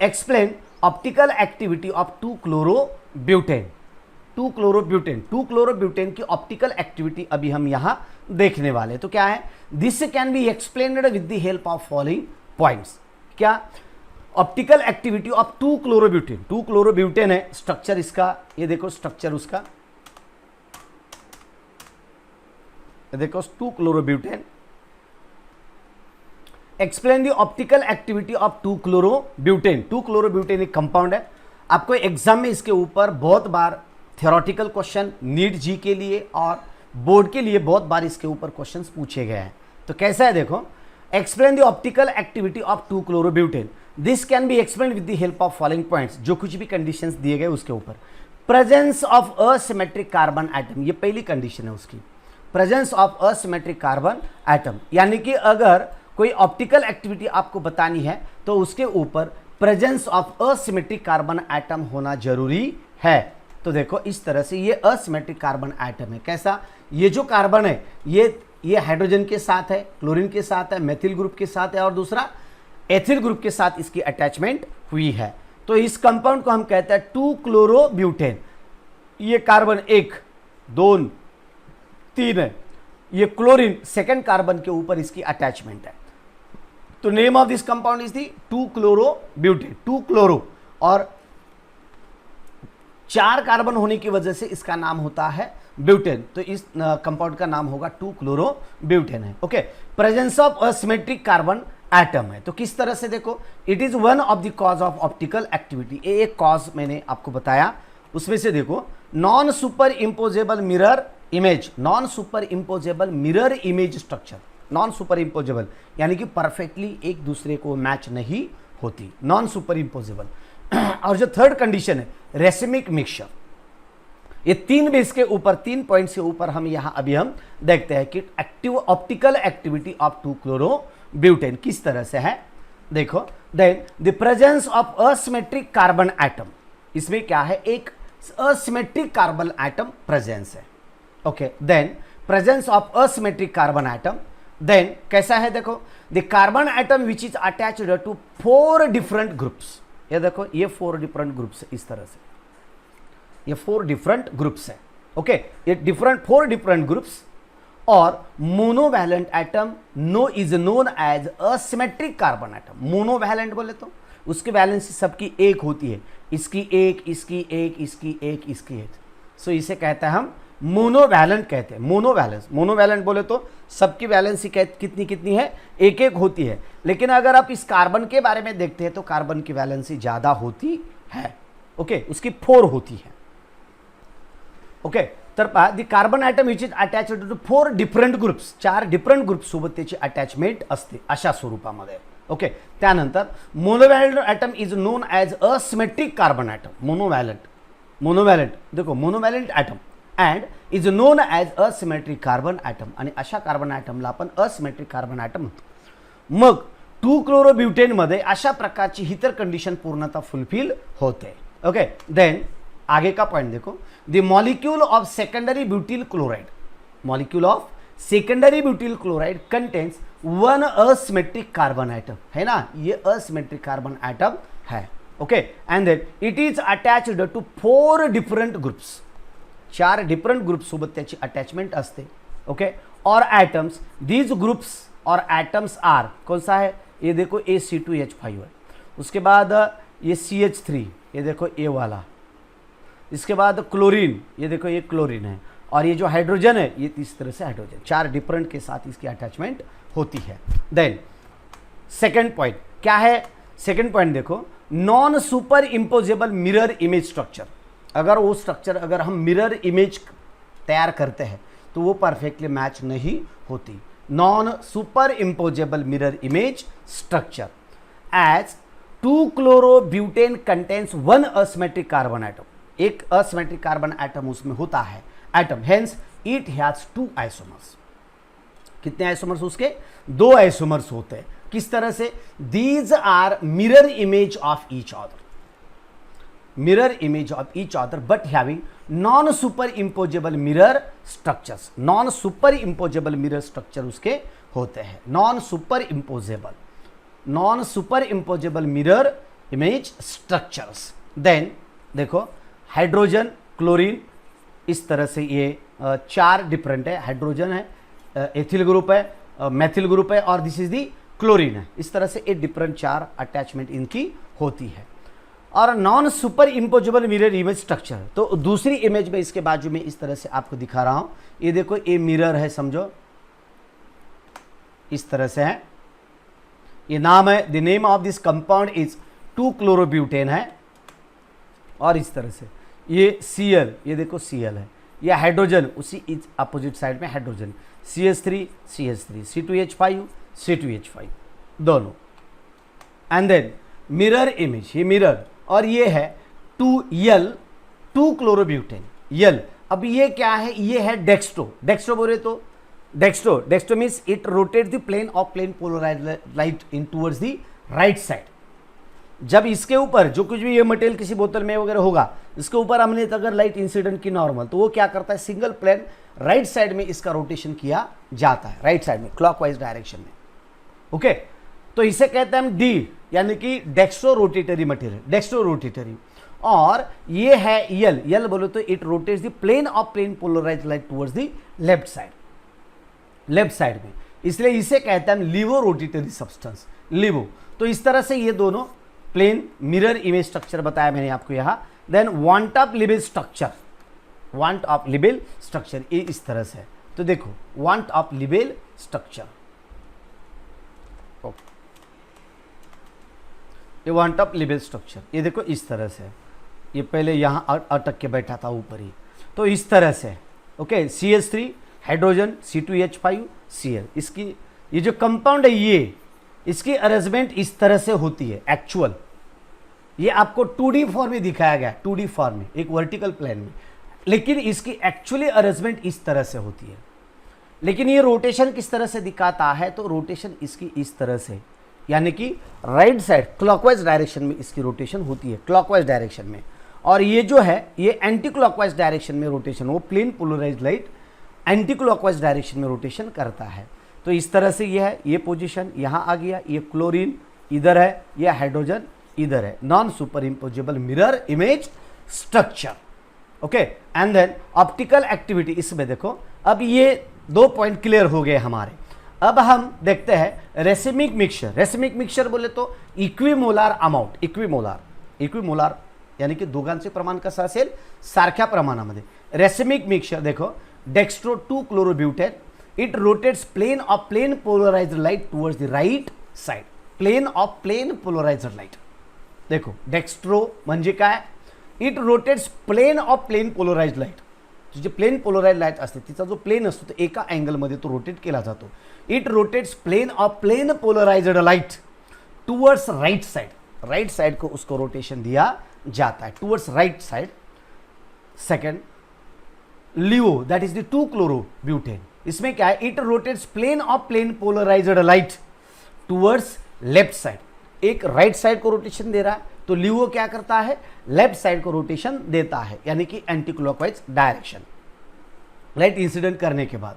Explain optical activity of two chlorobutane. Two chlorobutane की optical activity अभी हम यहां देखने वाले हैं। तो क्या है, this can be explained with the help of following points. क्या optical activity of two chlorobutane. Two chlorobutane है स्ट्रक्चर इसका, ये देखो स्ट्रक्चर उसका, ये देखो two chlorobutane. Explain the optical activity of two chlorobutane. Two chlorobutane एक कंपाउंड है। आपको एग्जाम में इसके ऊपर बहुत बार थ्योरेटिकल क्वेश्चन, नीट जी के लिए और बोर्ड के लिए बहुत बार इसके ऊपर क्वेश्चंस पूछे गए हैं। तो कैसा है देखो, explain the optical activity of two chlorobutane. This can be explain with the help of following points. जो कुछ भी कंडीशंस दिए गए उसके ऊपर, presence of asymmetric carbon atom, ये पहली कंडीशन है उसकी, presence of asymmetric carbon atom. यानी कि अगर कोई ऑप्टिकल एक्टिविटी आपको बतानी है तो उसके ऊपर presence of asymmetric carbon atom होना जरूरी है। तो देखो इस तरह से ये असिमेट्रिक कार्बन एटम है। कैसा, ये जो कार्बन है ये हाइड्रोजन के साथ है, क्लोरीन के साथ है, मेथिल ग्रुप के साथ है और दूसरा एथिल ग्रुप के साथ इसकी अटैचमेंट हुई है। तो इस कंपाउंड को हम कहते हैं 2-chloroब्यूटेन। ये कार्बन 1, 2, 3 है, ये क्लोरीन सेकेंड कार्बन के ऊपर इसकी अटैचमेंट है। तो name of this compound is the two chlorobutane. 2 और 4 कार्बन होने की वजह से इसका नाम होता है ब्यूटेन। तो इस कंपाउंड का नाम होगा 2-chloroब्यूटेन है। Okay, presence of asymmetric carbon atom है। तो किस तरह से देखो, it is one of the cause of optical activity. एक कॉज मैंने आपको बताया, उसमें से देखो non super imposable mirror image. Non super imposable mirror image structure, non super imposable यानी कि परफेक्टली एक दूसरे को मैच नहीं होती, नॉन सुपर इंपोजेबल। और जो थर्ड कंडीशन है रेसिमिक मिक्सचर, ये 3 बेस के ऊपर, 3 पॉइंट से ऊपर हम यहां अभी हम देखते हैं कि एक्टिव ऑप्टिकल एक्टिविटी ऑफ 2-chloroब्यूटेन किस तरह से है। देखो, then the presence of asymmetric carbon atom, इसमें क्या है, एक असिमेट्रिक कार्बन एटम प्रेजेंस है। Okay, then presence of asymmetric carbon atom, then कैसा है देखो, the carbon atom which is attached to 4 different groups. ये देखो ये 4 डिफरेंट ग्रुप्स है, इस तरह से ये 4 डिफरेंट ग्रुप्स है। ओके, ये 4 डिफरेंट ग्रुप्स और monovalent atom is known as asymmetric carbon atom. Monovalent बोले तो उसकी वैलेंसी सबकी एक होती है, इसकी एक, इसकी एक, इसकी एक, इसकी एक। सो इसे कहते हैं हम मोनोवैलेंट कहते हैं। मोनोवैलेंट बोले तो सबकी वैलेंसी कितनी कितनी है, एक एक होती है। लेकिन अगर आप इस कार्बन के बारे में देखते हैं तो कार्बन की वैलेंसी ज्यादा होती है। ओके, उसकी 4 होती है। ओके, तर पहा, the carbon atom which is attached to 4 different groups, 4 different group सोबत त्याची अटॅचमेंट असते अशा स्वरूपामध्ये। ओके, त्यानंतर monovalent atom is known as asymmetric carbon atom. Monovalent देखो, monovalent atom and is known as asymmetric carbon atom. आणि अशा carbon ॲटमला आपण असिमेट्रिक कार्बन ॲटम म्हणतो। मग 2-chloroब्यूटेन मध्ये अशा प्रकारची ही तर कंडिशन पूर्णतः फुलफिल होते। ओके, देन आगे का पॉइंट देखो, the molecule of secondary butyl chloride, molecule of secondary butyl chloride contains 1 asymmetric carbon atom, है ना, ये असिमेट्रिक कार्बन एटम है। Okay, and then it is attached to 4 different groups, 4 different group सोबत त्याची attachment असते। Okay, और atoms, these groups और atoms are, कौन सा है, ये देखो AC2H5 है, उसके बाद ये CH3, ये देखो ए वाला, इसके बाद क्लोरीन, ये देखो ये क्लोरीन है, और ये जो हाइड्रोजन है ये इस तरह से हाइड्रोजन, 4 डिफरेंट के साथ इसकी अटैचमेंट होती है। देन सेकंड पॉइंट क्या है, सेकंड पॉइंट देखो, non super imposable mirror image structure. अगर वो स्ट्रक्चर, अगर हम मिरर इमेज तैयार करते हैं तो वो परफेक्टली मैच नहीं होती। Non super imposable mirror image structure as two chlorobutane contains 1 asymmetric carbon atom, एक असिमेट्रिक कार्बन एटम उसमें होता है atom, hence it has 2 isomers. कितने आइसोमर्स उसके, 2 आइसोमर्स होते हैं। किस तरह से, these are mirror image of each other, mirror image of each other but having non super imposable mirror structures. Non super imposable mirror structure उसके होते हैं, non super imposable mirror image structures. Then देखो hydrogen, chlorine, इस तरह से ये 4 different है। Hydrogen है, एथिल ग्रुप है, मैथिल ग्रुप है और दिस इज दी क्लोरीन है। इस तरह से 8 डिफरेंट 4 अटैचमेंट इनकी होती है। और non superimposable mirror image structure, तो दूसरी इमेज में इसके बाजू में इस तरह से आपको दिखा रहा हूं। ये देखो ये मिरर है, समझो इस तरह से है। ये नाम है, the name of this compound is two chlorobutane है। और इस तरह से ये Cl, ये देखो Cl है। ये हाइड्रोजन, उसी इस अपोजिट साइड में hydrogen CH3 CH3 C2H5 C2H5 दोनों। एंड देन मिरर इमेज, ये मिरर, और ये है 2L 2-क्लोरोब्यूटेन यल। अब ये क्या है, ये है डेक्स्ट्रो। डेक्स्ट्रो बोले तो dextro means it rotate the plane of plane polarised light in towards the right side. जब इसके ऊपर जो कुछ भी ये मटेरियल किसी बोतल में वगैरह होगा, इसके ऊपर हमने अगर लाइट इंसिडेंट की नॉर्मल, तो वो क्या करता है, सिंगल प्लेन राइट साइड में इसका रोटेशन किया जाता है, राइट साइड में क्लॉकवाइज डायरेक्शन में। ओके, तो इसे कहते हैं हम डी, यानी कि dextro rotatory material, dextro rotatory. और ये है यल, यल बोलो तो it rotates the plane of plane polarised light towards the left side, left side में, इसलिए इसे कहते हैं लिवो रोटेटरी सब्सटेंस, लिवो। तो इस तरह से ये दोनों प्लेन मिरर इमेज स्ट्रक्चर बताया मैंने आपको यहां। Then van't Hoff Le Bel structure, van't Hoff Le Bel structure ये इस तरह से है। तो देखो वांट ऑफ लिबेल स्ट्रक्चर, ये वांट ऑफ लिबेल स्ट्रक्चर, ये देखो इस तरह से, ये पहले यहां अटक के बैठा था ऊपर ही, तो इस तरह से। Okay, CH3 hydrogen C2H5 Cl, इसकी ये जो कंपाउंड है ये, इसकी अरेंजमेंट इस तरह से होती है। एक्चुअल ये आपको 2D फॉर्म में दिखाया गया, 2D फॉर्म में एक वर्टिकल प्लेन में, लेकिन इसकी एक्चुअली अरेंजमेंट इस तरह से होती है। लेकिन ये रोटेशन किस तरह से दिखाता है, तो रोटेशन इसकी इस तरह से, यानी कि राइट साइड क्लॉकवाइज डायरेक्शन में इसकी रोटेशन होती है, क्लॉकवाइज डायरेक्शन में। और ये जो है ये एंटी क्लॉकवाइज डायरेक्शन में रोटेशन, वो plane polarised light anti clockwise direction में रोटेशन करता है। तो इस तरह से ये है, ये पोजीशन यहाँ आ गया, ये क्लोरीन इधर है, ये हाइड्रोजन इधर है, non superimposable mirror image structure. Okay, and then optical activity, इसमें देखो अब ये 2 पॉइंट क्लियर हो गए हमारे। अब हम देखते हैं रेसिमिक मिक्सचर। रेसिमिक मिक्सचर बोले तो इक्विमोलार अमाउंट, इक्विमोलार यानी की दोघांचे प्रमाण कसं असेल, सारख्या प्रमाणामध्ये। रेसिमिक मिक्सचर देखो, dextro two chlorobutane, it rotates plane of plane polarised light towards the right side, plane of plane polarised light. देखो डेक्स्ट्रो म्हणजे काय, it rotates plane of plane polarised light, जे प्लेन पोलराइज्ड लाइट असते तिचा जो plane असतो तो एका अँगलमध्ये तो रोटेट केला जातो। It rotates plane of plane polarised light towards right side, right side को उसको रोटेशन दिया जाता है, towards right side. Second laevo, that is the two chlorobutane, इसमें क्या है, it rotates plane of plane polarised light towards left side, एक right side को रोटेशन दे रहा है, तो लियो क्या करता है, लेफ्ट साइड को रोटेशन देता है, यानी कि anti clockwise direction light incident करने के बाद।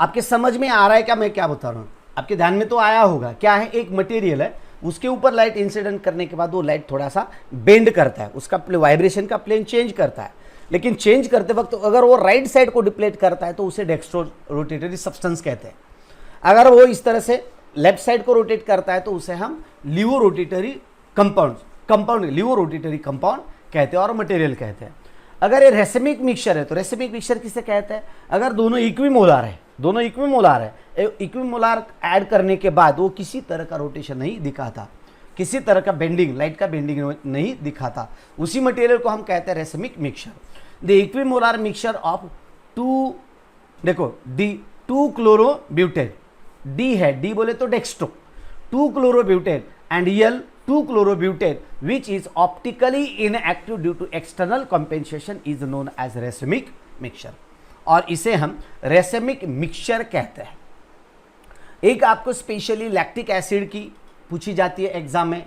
आपके समझ में आ रहा है क्या मैं क्या बता रहा हूं, आपके ध्यान में तो आया होगा। क्या है, एक मटेरियल है, उसके ऊपर लाइट इंसिडेंट करने के बाद वो लाइट थोड़ा सा बेंड करता है, उसका वाइब्रेशन का प्लेन चेंज करता है, लेकिन चेंज करते वक्त अगर वो राइट साइड को डिप्लेट करता है तो उसे डेक्स्ट्रो रोटेटरी सब्सटेंस कहते हैं। अगर वो इस तरह से लेफ्ट साइड को रोटेट करता है तो उसे हम लिवो रोटेटरी कंपाउंड लिवो रोटेटरी कंपाउंड कहते हैं और मटेरियल कहते हैं। अगर ये रेसिमिक मिक्सचर है तो रेसिमिक मिक्सचर किसे कहते हैं, अगर दोनों इक्विमोलार है, दोनों इक्विमोलार है, इक्विमोलार ऐड करने के बाद वो किसी तरह का रोटेशन नहीं दिखाता, किसी तरह का बेंडिंग, लाइट का बेंडिंग नहीं दिखाता, उसी मटेरियल को हम कहते हैं racemic mixture. The equimolar mixture of 2, देखो डी 2-क्लोरोब्यूटेन, डी है, डी बोले तो dextro two chlorobutane and L two chlorobutane which is optically inactive due to external compensation is known as racemic mixture, और इसे हम रेसिमिक मिक्सचर कहते हैं। एक आपको स्पेशली लैक्टिक एसिड की पूछी जाती है एग्जाम में,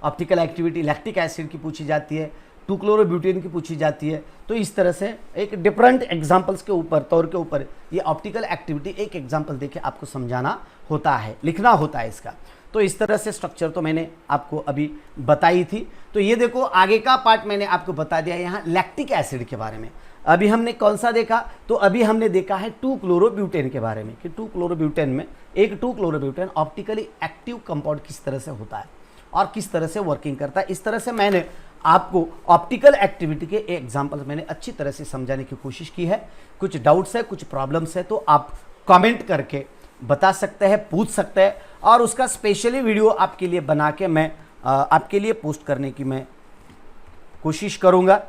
ऑप्टिकल एक्टिविटी लैक्टिक एसिड की पूछी जाती है, 2-क्लोरोब्यूटेन की पूछी जाती है। तो इस तरह से एक डिफरेंट एग्जाम्पल्स के ऊपर, तौर के ऊपर ये ऑप्टिकल एक्टिविटी एक एग्जाम्पल देके आपको समझाना होता है, लिखना होता है इसका। तो इस तरह से स्ट्रक्चर तो मैंने आपको अभी बताई थी। तो ये देखो आगे का पार्ट मैंने आपको बता दिया यहाँ लैक्टिक एसिड के बारे में। अभी हमने कौन सा देखा, तो अभी हमने देखा है 2-क्लोरोब्यूटेन के बारे में कि 2-क्लोरोब्यूटेन में एक 2-क्लोरोब्यूटेन ऑप्टिकली एक्टिव कंपाउंड किस तरह से होता है और किस तरह से वर्किंग करता है। इस तरह से मैंने आपको ऑप्टिकल एक्टिविटी के एग्जाम्पल मैंने अच्छी तरह से समझाने की कोशिश की है। कुछ डाउट्स है, कुछ प्रॉब्लम्स है तो आप कमेंट करके बता सकते हैं, पूछ सकते हैं और उसका स्पेशली वीडियो आपके लिए बना के मैं आपके लिए पोस्ट करने की मैं कोशिश करूंगा।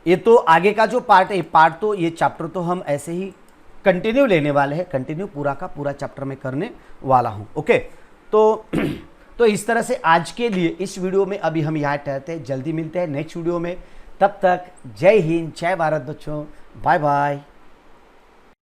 ये तो आगे का जो पार्ट है, पार्ट तो ये चैप्टर तो हम ऐसे ही कंटिन्यू लेने वाले हैं, कंटिन्यू पूरा का पूरा चैप्टर में करने वाला हूं। ओके, तो इस तरह से आज के लिए इस वीडियो में अभी हम यहाँ ठहरते हैं, जल्दी मिलते हैं नेक्स्ट वीडियो में। तब तक जय हिंद, जय भारत बच्चों, बाय बाय।